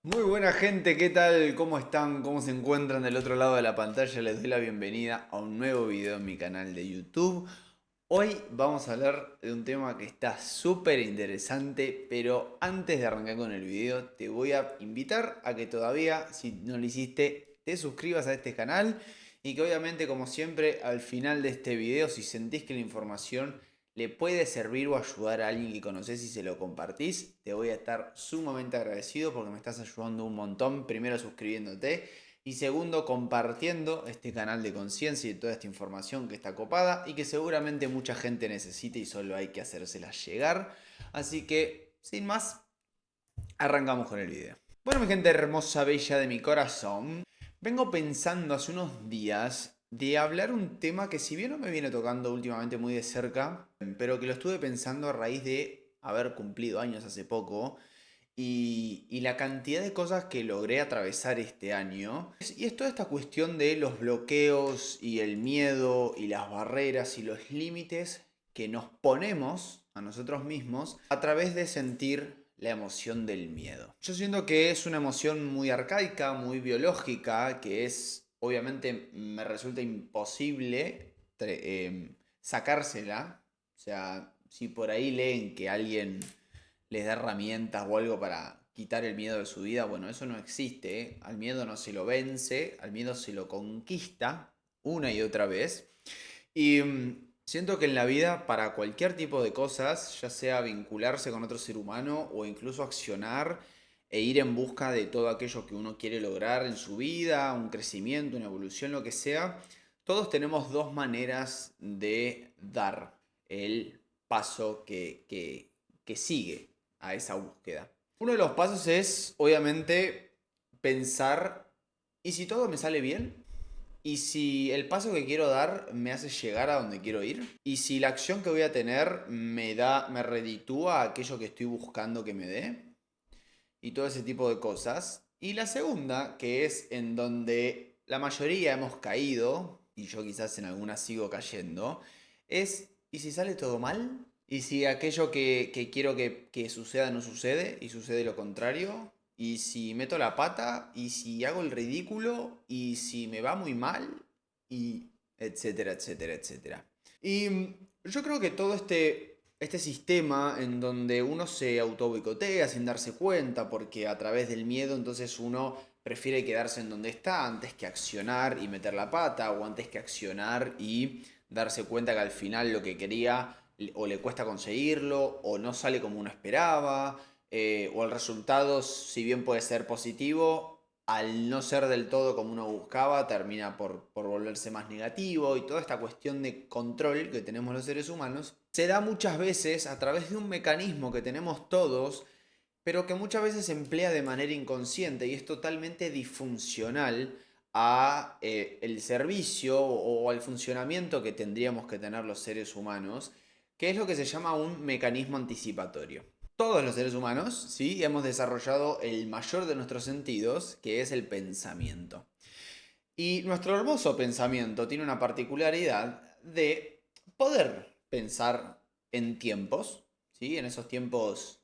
Muy buena gente, ¿qué tal? ¿Cómo están? ¿Cómo se encuentran del otro lado de la pantalla? Les doy la bienvenida a un nuevo video en mi canal de YouTube. Hoy vamos a hablar de un tema que está súper interesante, pero antes de arrancar con el video te voy a invitar a que todavía, si no lo hiciste, te suscribas a este canal y que obviamente, como siempre, al final de este video, si sentís que la información le puede servir o ayudar a alguien que conoces y se lo compartís, te voy a estar sumamente agradecido porque me estás ayudando un montón. Primero suscribiéndote y segundo compartiendo este canal de conciencia y toda esta información que está copada y que seguramente mucha gente necesita y solo hay que hacérsela llegar. Así que, sin más, arrancamos con el video. Bueno, mi gente hermosa, bella de mi corazón, vengo pensando hace unos días de hablar un tema que si bien no me viene tocando últimamente muy de cerca, pero que lo estuve pensando a raíz de haber cumplido años hace poco y la cantidad de cosas que logré atravesar este año. Y es toda esta cuestión de los bloqueos y el miedo y las barreras y los límites que nos ponemos a nosotros mismos a través de sentir la emoción del miedo. Yo siento que es una emoción muy arcaica, muy biológica, que es, obviamente, me resulta imposible sacársela. O sea, si por ahí leen que alguien les da herramientas o algo para quitar el miedo de su vida, bueno, eso no existe, ¿eh? Al miedo no se lo vence, al miedo se lo conquista una y otra vez. Y siento que en la vida, para cualquier tipo de cosas, ya sea vincularse con otro ser humano o incluso accionar e ir en busca de todo aquello que uno quiere lograr en su vida, un crecimiento, una evolución, lo que sea, todos tenemos dos maneras de dar el paso que sigue a esa búsqueda. Uno de los pasos es, obviamente, pensar, ¿y si todo me sale bien? ¿Y si el paso que quiero dar me hace llegar a donde quiero ir? ¿Y si la acción que voy a tener me reditúa aquello que estoy buscando que me dé? Y todo ese tipo de cosas. Y la segunda, que es en donde la mayoría hemos caído, y yo quizás en algunas sigo cayendo, es, ¿y si sale todo mal? ¿Y si aquello que quiero que suceda no sucede y sucede lo contrario? ¿Y si meto la pata? ¿Y si hago el ridículo? ¿Y si me va muy mal? Y etcétera, etcétera, etcétera. Y yo creo que todo este sistema en donde uno se auto boicotea sin darse cuenta, porque a través del miedo entonces uno prefiere quedarse en donde está antes que accionar y meter la pata, o antes que accionar y darse cuenta que al final lo que quería o le cuesta conseguirlo, o no sale como uno esperaba, o el resultado, si bien puede ser positivo, al no ser del todo como uno buscaba, termina por volverse más negativo, y toda esta cuestión de control que tenemos los seres humanos se da muchas veces a través de un mecanismo que tenemos todos, pero que muchas veces se emplea de manera inconsciente y es totalmente disfuncional a el servicio o al funcionamiento que tendríamos que tener los seres humanos, que es lo que se llama un mecanismo anticipatorio. Todos los seres humanos, sí, hemos desarrollado el mayor de nuestros sentidos, que es el pensamiento. Y nuestro hermoso pensamiento tiene una particularidad de poder pensar en tiempos, ¿sí? En esos tiempos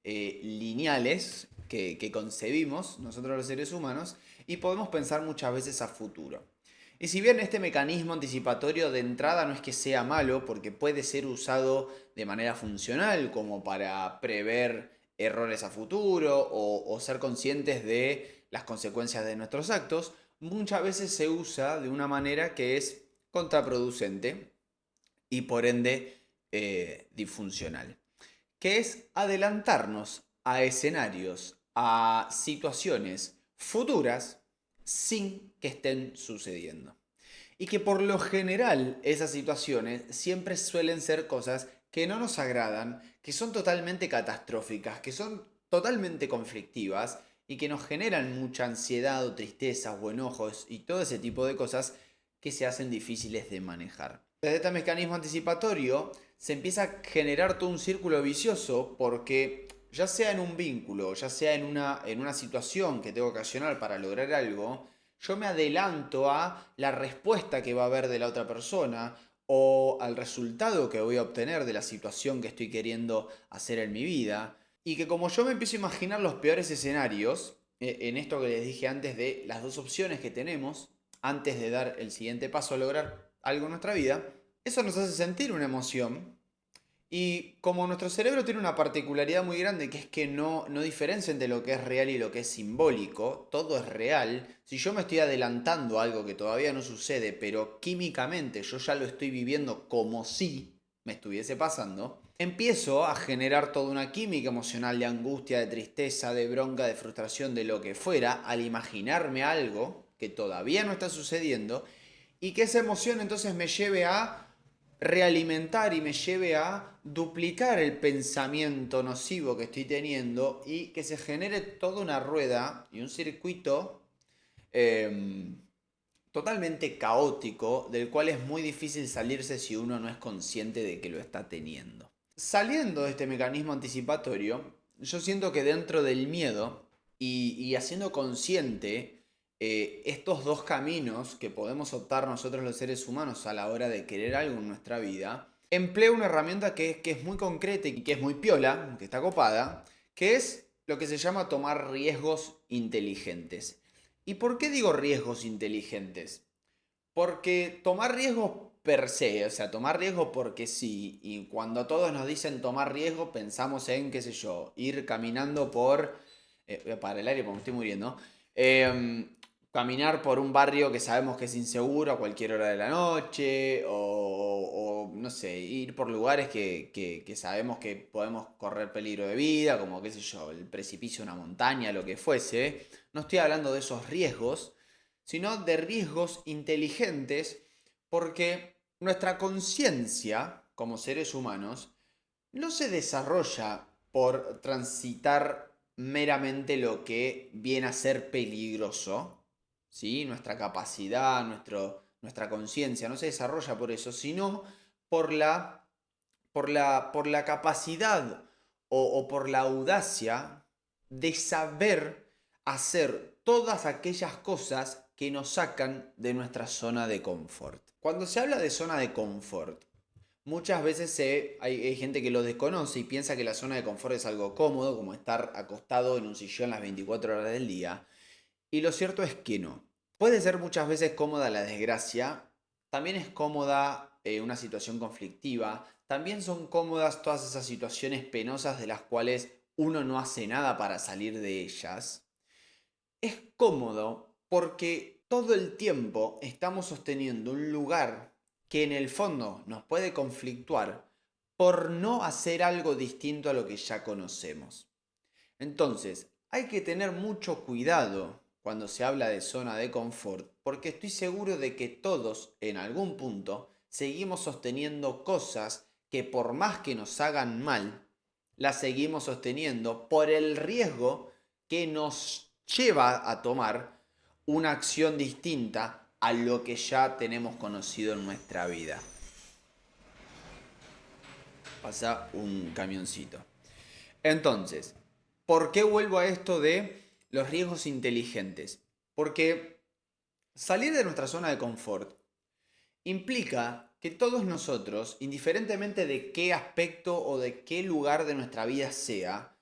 lineales que concebimos nosotros los seres humanos, y podemos pensar muchas veces a futuro. Y si bien este mecanismo anticipatorio de entrada no es que sea malo, porque puede ser usado de manera funcional, como para prever errores a futuro o ser conscientes de las consecuencias de nuestros actos, muchas veces se usa de una manera que es contraproducente y por ende disfuncional, que es adelantarnos a escenarios, a situaciones futuras sin que estén sucediendo. Y que por lo general esas situaciones siempre suelen ser cosas que no nos agradan, que son totalmente catastróficas, que son totalmente conflictivas y que nos generan mucha ansiedad o tristeza o enojos y todo ese tipo de cosas que se hacen difíciles de manejar. Desde este mecanismo anticipatorio se empieza a generar todo un círculo vicioso, porque ya sea en un vínculo, ya sea en una situación que tengo que accionar para lograr algo, yo me adelanto a la respuesta que va a haber de la otra persona o al resultado que voy a obtener de la situación que estoy queriendo hacer en mi vida. Y que como yo me empiezo a imaginar los peores escenarios, en esto que les dije antes de las dos opciones que tenemos antes de dar el siguiente paso a lograr algo en nuestra vida, eso nos hace sentir una emoción. Y como nuestro cerebro tiene una particularidad muy grande, que es que no diferencia entre lo que es real y lo que es simbólico, todo es real. Si yo me estoy adelantando a algo que todavía no sucede, pero químicamente yo ya lo estoy viviendo como si me estuviese pasando, empiezo a generar toda una química emocional de angustia, de tristeza, de bronca, de frustración, de lo que fuera, al imaginarme algo que todavía no está sucediendo y que esa emoción entonces me lleve a realimentar y me lleve a duplicar el pensamiento nocivo que estoy teniendo y que se genere toda una rueda y un circuito eh, totalmente caótico del cual es muy difícil salirse si uno no es consciente de que lo está teniendo. Saliendo de este mecanismo anticipatorio, yo siento que dentro del miedo y haciendo consciente estos dos caminos que podemos optar nosotros los seres humanos a la hora de querer algo en nuestra vida, empleo una herramienta que es muy concreta y que es muy piola, que está copada, que es lo que se llama tomar riesgos inteligentes. ¿Y por qué digo riesgos inteligentes? Porque tomar riesgos per se, o sea, tomar riesgo porque sí, y cuando todos nos dicen tomar riesgo, pensamos en, qué sé yo, ir caminando por, para el aire porque me estoy muriendo, eh, caminar por un barrio que sabemos que es inseguro a cualquier hora de la noche, o, no sé, ir por lugares que sabemos que podemos correr peligro de vida, como, qué sé yo, el precipicio de una montaña, lo que fuese. No estoy hablando de esos riesgos, sino de riesgos inteligentes, porque nuestra conciencia como seres humanos no se desarrolla por transitar meramente lo que viene a ser peligroso, ¿sí? Nuestra capacidad, nuestra conciencia no se desarrolla por eso, sino por la capacidad o por la audacia de saber hacer todas aquellas cosas que nos sacan de nuestra zona de confort. Cuando se habla de zona de confort, muchas veces hay gente que lo desconoce y piensa que la zona de confort es algo cómodo, como estar acostado en un sillón las 24 horas del día. Y lo cierto es que no. Puede ser muchas veces cómoda la desgracia, también es cómoda una situación conflictiva, también son cómodas todas esas situaciones penosas de las cuales uno no hace nada para salir de ellas. Es cómodo porque todo el tiempo estamos sosteniendo un lugar que en el fondo nos puede conflictuar por no hacer algo distinto a lo que ya conocemos. Entonces, hay que tener mucho cuidado cuando se habla de zona de confort, porque estoy seguro de que todos, en algún punto, seguimos sosteniendo cosas que por más que nos hagan mal, las seguimos sosteniendo por el riesgo que nos lleva a tomar una acción distinta a lo que ya tenemos conocido en nuestra vida. Pasa un camioncito. Entonces, ¿por qué vuelvo a esto de los riesgos inteligentes? Porque salir de nuestra zona de confort implica que todos nosotros, indiferentemente de qué aspecto o de qué lugar de nuestra vida sea,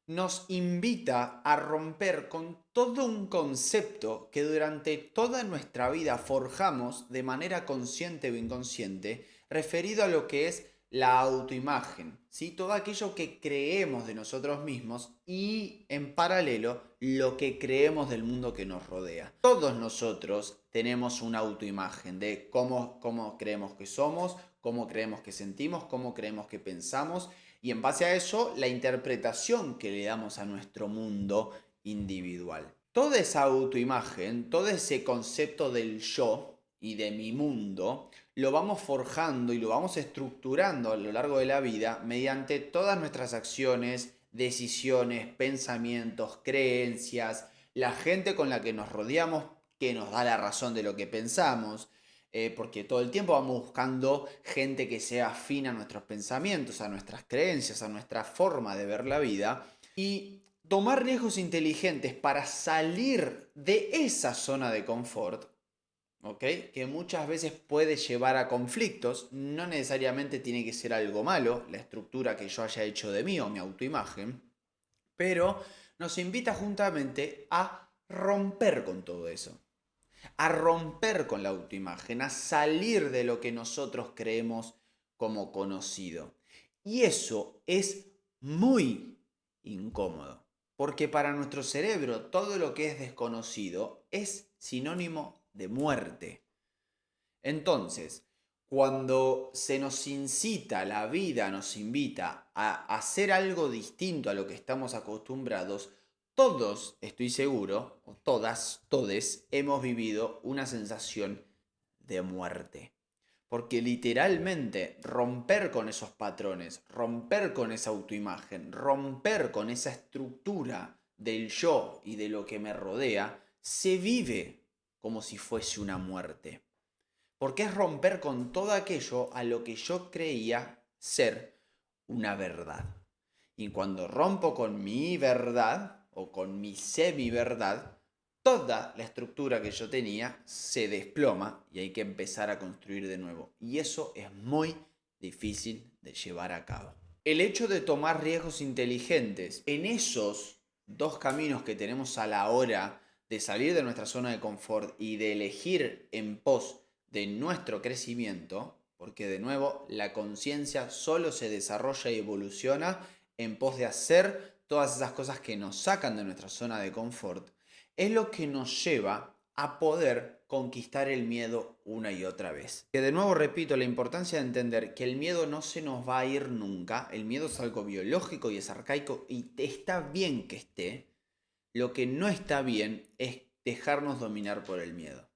nos invita a romper con todo un concepto que durante toda nuestra vida forjamos de manera consciente o inconsciente, referido a lo que es la autoimagen, ¿sí? Todo aquello que creemos de nosotros mismos y en paralelo lo que creemos del mundo que nos rodea. Todos nosotros tenemos una autoimagen de cómo creemos que somos, cómo creemos que sentimos, cómo creemos que pensamos y en base a eso la interpretación que le damos a nuestro mundo individual. Toda esa autoimagen, todo ese concepto del yo y de mi mundo, lo vamos forjando y lo vamos estructurando a lo largo de la vida mediante todas nuestras acciones, decisiones, pensamientos, creencias, la gente con la que nos rodeamos que nos da la razón de lo que pensamos, porque todo el tiempo vamos buscando gente que sea afín a nuestros pensamientos, a nuestras creencias, a nuestra forma de ver la vida y tomar riesgos inteligentes para salir de esa zona de confort, ¿ok? Que muchas veces puede llevar a conflictos, no necesariamente tiene que ser algo malo, la estructura que yo haya hecho de mí o mi autoimagen, pero nos invita justamente a romper con todo eso, a romper con la autoimagen, a salir de lo que nosotros creemos como conocido. Y eso es muy incómodo, porque para nuestro cerebro todo lo que es desconocido es sinónimo de muerte. Entonces, cuando se nos incita, la vida nos invita a hacer algo distinto a lo que estamos acostumbrados, todos, estoy seguro, o todas, todes, hemos vivido una sensación de muerte. Porque literalmente romper con esos patrones, romper con esa autoimagen, romper con esa estructura del yo y de lo que me rodea, se vive como si fuese una muerte. Porque es romper con todo aquello a lo que yo creía ser una verdad. Y cuando rompo con mi verdad o con mi semi-verdad, toda la estructura que yo tenía se desploma y hay que empezar a construir de nuevo. Y eso es muy difícil de llevar a cabo. El hecho de tomar riesgos inteligentes en esos dos caminos que tenemos a la hora de salir de nuestra zona de confort y de elegir en pos de nuestro crecimiento, porque de nuevo la conciencia solo se desarrolla y evoluciona en pos de hacer todas esas cosas que nos sacan de nuestra zona de confort, es lo que nos lleva a poder conquistar el miedo una y otra vez. Que de nuevo repito la importancia de entender que el miedo no se nos va a ir nunca, el miedo es algo biológico y es arcaico y está bien que esté, lo que no está bien es dejarnos dominar por el miedo.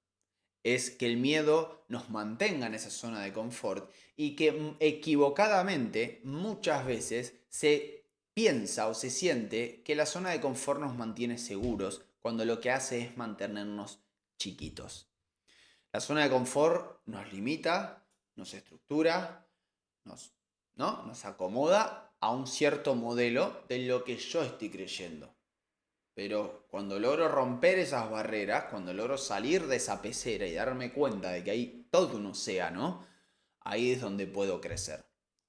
Es que el miedo nos mantenga en esa zona de confort y que equivocadamente muchas veces se piensa o se siente que la zona de confort nos mantiene seguros cuando lo que hace es mantenernos chiquitos. La zona de confort nos limita, nos estructura, nos acomoda a un cierto modelo de lo que yo estoy creyendo. Pero cuando logro romper esas barreras, cuando logro salir de esa pecera y darme cuenta de que hay todo un océano, ahí es donde puedo crecer.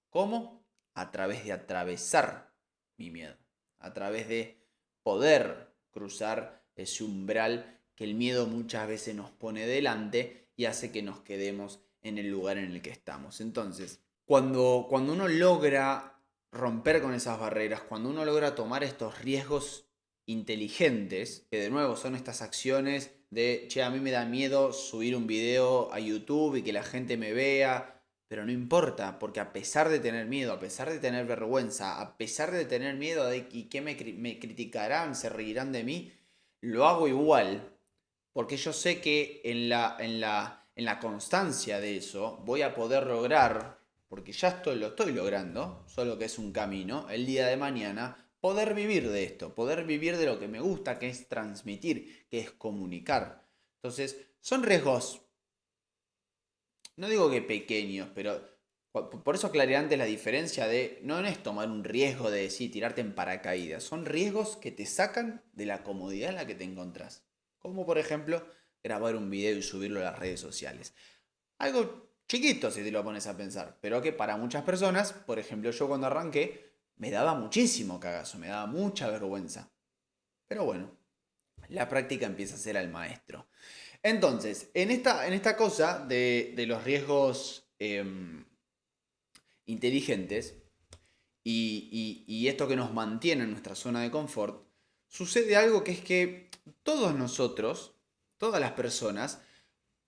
¿Cómo? A través de atravesar mi miedo. A través de poder cruzar ese umbral que el miedo muchas veces nos pone delante y hace que nos quedemos en el lugar en el que estamos. Entonces, cuando uno logra romper con esas barreras, cuando uno logra tomar estos riesgos inteligentes, que de nuevo son estas acciones de, che, a mí me da miedo subir un video a YouTube y que la gente me vea, pero no importa, porque a pesar de tener miedo, a pesar de tener vergüenza, a pesar de tener miedo de que me criticarán, se reirán de mí, lo hago igual, porque yo sé que en la constancia de eso voy a poder lograr, porque ya lo estoy logrando, solo que es un camino, el día de mañana poder vivir de esto, poder vivir de lo que me gusta, que es transmitir, que es comunicar. Entonces, son riesgos, no digo que pequeños, pero por eso aclaré antes la diferencia de, no es tomar un riesgo de decir, tirarte en paracaídas, son riesgos que te sacan de la comodidad en la que te encontrás. Como por ejemplo, grabar un video y subirlo a las redes sociales. Algo chiquito si te lo pones a pensar, pero que para muchas personas, por ejemplo yo cuando arranqué, me daba muchísimo cagazo, me daba mucha vergüenza. Pero bueno, la práctica empieza a ser al maestro. Entonces, en esta cosa de los riesgos inteligentes y esto que nos mantiene en nuestra zona de confort, sucede algo que es que todos nosotros, todas las personas,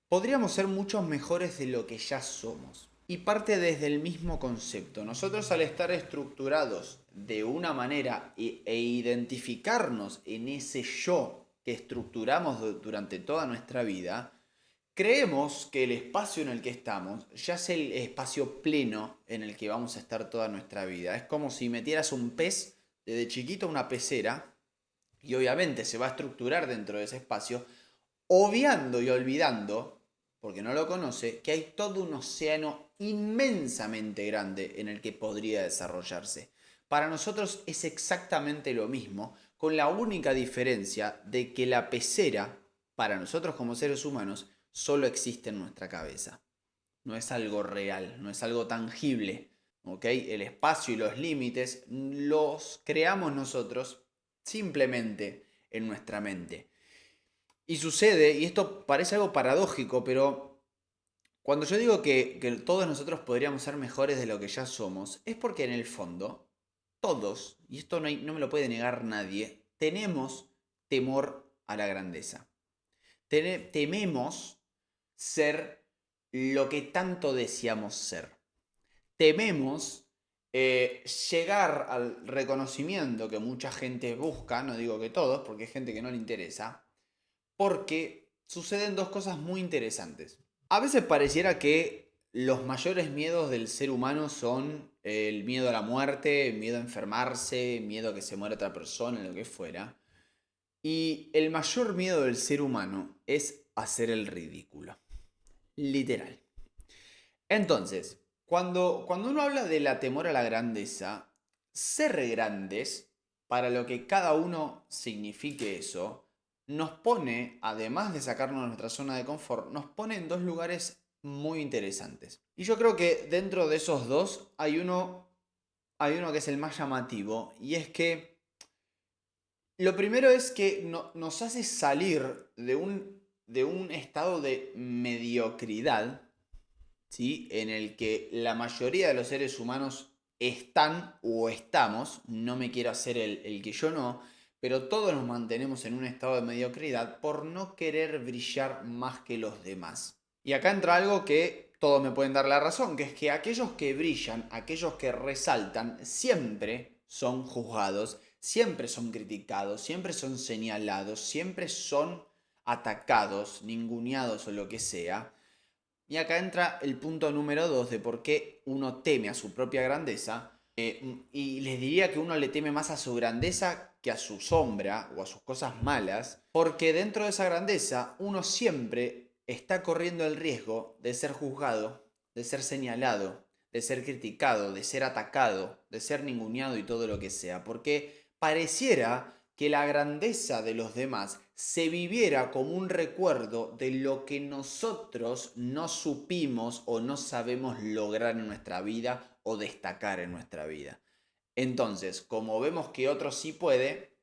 podríamos ser muchos mejores de lo que ya somos. Y parte desde el mismo concepto. Nosotros al estar estructurados de una manera e identificarnos en ese yo que estructuramos durante toda nuestra vida, creemos que el espacio en el que estamos ya es el espacio pleno en el que vamos a estar toda nuestra vida. Es como si metieras un pez desde chiquito a una pecera y obviamente se va a estructurar dentro de ese espacio, obviando y olvidando, porque no lo conoce, que hay todo un océano inmensamente grande en el que podría desarrollarse. Para nosotros es exactamente lo mismo, con la única diferencia de que la pecera, para nosotros como seres humanos, solo existe en nuestra cabeza. No es algo real, no es algo tangible. ¿Ok? El espacio y los límites los creamos nosotros simplemente en nuestra mente. Y sucede, y esto parece algo paradójico, pero cuando yo digo que todos nosotros podríamos ser mejores de lo que ya somos, es porque en el fondo, todos, y esto no me lo puede negar nadie, tenemos temor a la grandeza. Tememos ser lo que tanto deseamos ser. Tememos llegar al reconocimiento que mucha gente busca, no digo que todos, porque hay gente que no le interesa, porque suceden dos cosas muy interesantes. A veces pareciera que los mayores miedos del ser humano son el miedo a la muerte, el miedo a enfermarse, el miedo a que se muera otra persona, lo que fuera. Y el mayor miedo del ser humano es hacer el ridículo. Literal. Entonces, cuando uno habla de la temor a la grandeza, ser grandes, para lo que cada uno signifique eso, nos pone, además de sacarnos de nuestra zona de confort, nos pone en dos lugares muy interesantes. Y yo creo que dentro de esos dos hay uno que es el más llamativo, y es que lo primero es que nos hace salir de un estado de mediocridad, ¿sí? En el que la mayoría de los seres humanos están o estamos, no me quiero hacer el que yo no, pero todos nos mantenemos en un estado de mediocridad por no querer brillar más que los demás. Y acá entra algo que todos me pueden dar la razón, que es que aquellos que brillan, aquellos que resaltan, siempre son juzgados, siempre son criticados, siempre son señalados, siempre son atacados, ninguneados o lo que sea. Y acá entra el punto número 2 de por qué uno teme a su propia grandeza. Y les diría que uno le teme más a su grandeza que a su sombra o a sus cosas malas, porque dentro de esa grandeza uno siempre está corriendo el riesgo de ser juzgado, de ser señalado, de ser criticado, de ser atacado, de ser ninguneado y todo lo que sea, porque pareciera que la grandeza de los demás se viviera como un recuerdo de lo que nosotros no supimos o no sabemos lograr en nuestra vida o destacar en nuestra vida. Entonces, como vemos que otro sí puede,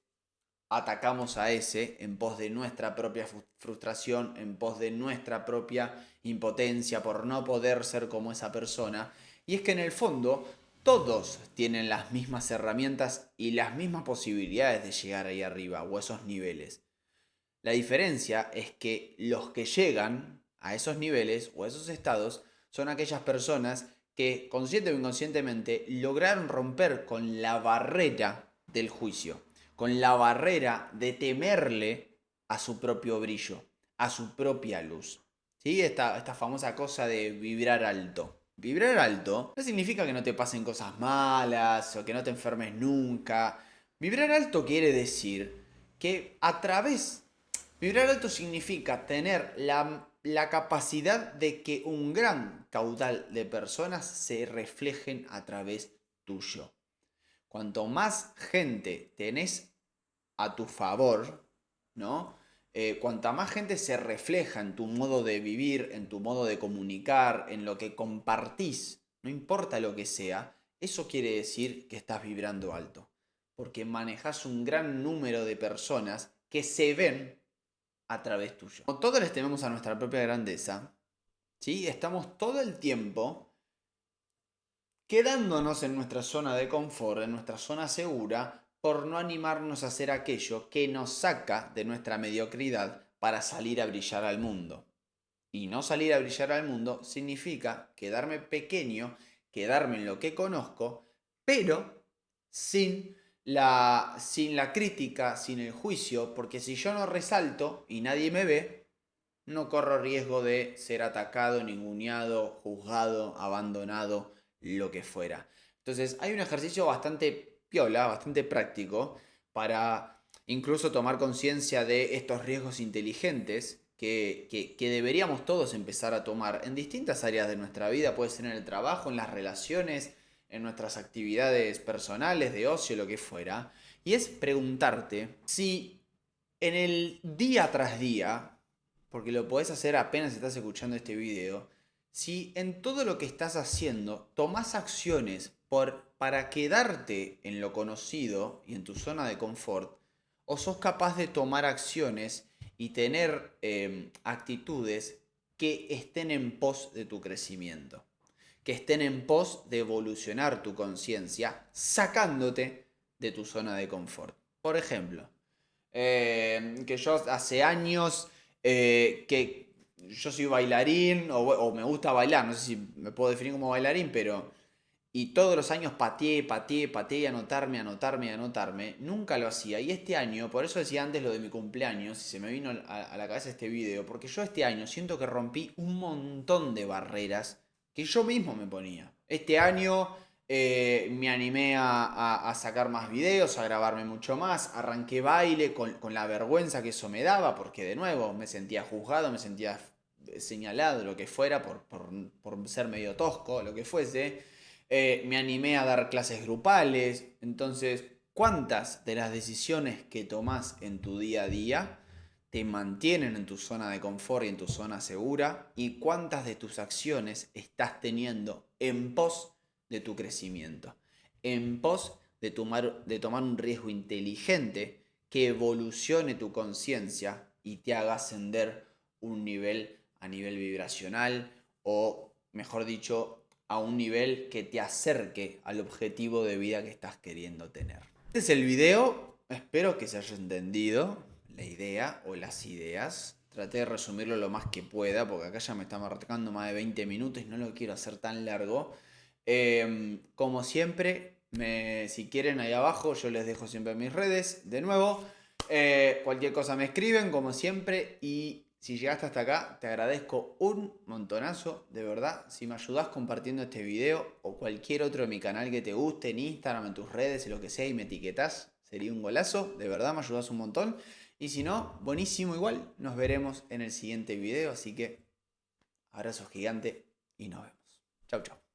atacamos a ese en pos de nuestra propia frustración, en pos de nuestra propia impotencia por no poder ser como esa persona. Y es que en el fondo todos tienen las mismas herramientas y las mismas posibilidades de llegar ahí arriba o a esos niveles. La diferencia es que los que llegan a esos niveles o a esos estados son aquellas personas que consciente o inconscientemente lograron romper con la barrera del juicio, con la barrera de temerle a su propio brillo, a su propia luz. ¿Sí? Esta famosa cosa de vibrar alto. Vibrar alto no significa que no te pasen cosas malas o que no te enfermes nunca. Vibrar alto quiere decir que a través Vibrar alto significa tener la capacidad de que un gran caudal de personas se reflejen a través tuyo. Cuanto más gente tenés a tu favor, ¿no? Cuanta más gente se refleja en tu modo de vivir, en tu modo de comunicar, en lo que compartís, no importa lo que sea, eso quiere decir que estás vibrando alto. Porque manejas un gran número de personas que se ven a través tuyo. Como todos les tememos a nuestra propia grandeza, ¿sí? Estamos todo el tiempo quedándonos en nuestra zona de confort, en nuestra zona segura, por no animarnos a hacer aquello que nos saca de nuestra mediocridad para salir a brillar al mundo. Y no salir a brillar al mundo significa quedarme pequeño, quedarme en lo que conozco, pero sin la crítica, sin el juicio, porque si yo no resalto y nadie me ve, no corro riesgo de ser atacado, ninguneado, juzgado, abandonado, lo que fuera. Entonces hay un ejercicio bastante piola, bastante práctico, para incluso tomar conciencia de estos riesgos inteligentes que deberíamos todos empezar a tomar en distintas áreas de nuestra vida, puede ser en el trabajo, en las relaciones, en nuestras actividades personales, de ocio, lo que fuera. Y es preguntarte si en el día tras día, porque lo podés hacer apenas estás escuchando este video, si en todo lo que estás haciendo tomás acciones para quedarte en lo conocido y en tu zona de confort, o sos capaz de tomar acciones y tener actitudes que estén en pos de tu crecimiento, que estén en pos de evolucionar tu conciencia, sacándote de tu zona de confort. Por ejemplo, que yo hace años que yo soy bailarín o me gusta bailar, no sé si me puedo definir como bailarín, pero y todos los años pateé, anotarme, nunca lo hacía. Y este año, por eso decía antes lo de mi cumpleaños, y se me vino a la cabeza este video, porque yo este año siento que rompí un montón de barreras que yo mismo me ponía. Este año me animé a sacar más videos, a grabarme mucho más, arranqué baile con la vergüenza que eso me daba, porque de nuevo me sentía juzgado, me sentía señalado, lo que fuera, por ser medio tosco, lo que fuese. Me animé a dar clases grupales. Entonces, ¿cuántas de las decisiones que tomás en tu día a día te mantienen en tu zona de confort y en tu zona segura? ¿Y cuántas de tus acciones estás teniendo en pos de tu crecimiento? En pos de tomar un riesgo inteligente que evolucione tu conciencia y te haga ascender un nivel a nivel vibracional o, mejor dicho, a un nivel que te acerque al objetivo de vida que estás queriendo tener. Este es el video, espero que se haya entendido la idea o las ideas. Traté de resumirlo lo más que pueda, porque acá ya me está marcando más de 20 minutos y no lo quiero hacer tan largo. Como siempre, si quieren ahí abajo, yo les dejo siempre mis redes. De nuevo, cualquier cosa me escriben, como siempre, y si llegaste hasta acá, te agradezco un montonazo, de verdad. Si me ayudás compartiendo este video o cualquier otro de mi canal que te guste, en Instagram, en tus redes, en lo que sea, y me etiquetás, sería un golazo. De verdad, me ayudás un montón. Y si no, buenísimo igual. Nos veremos en el siguiente video. Así que, abrazo gigante y nos vemos. Chau, chau.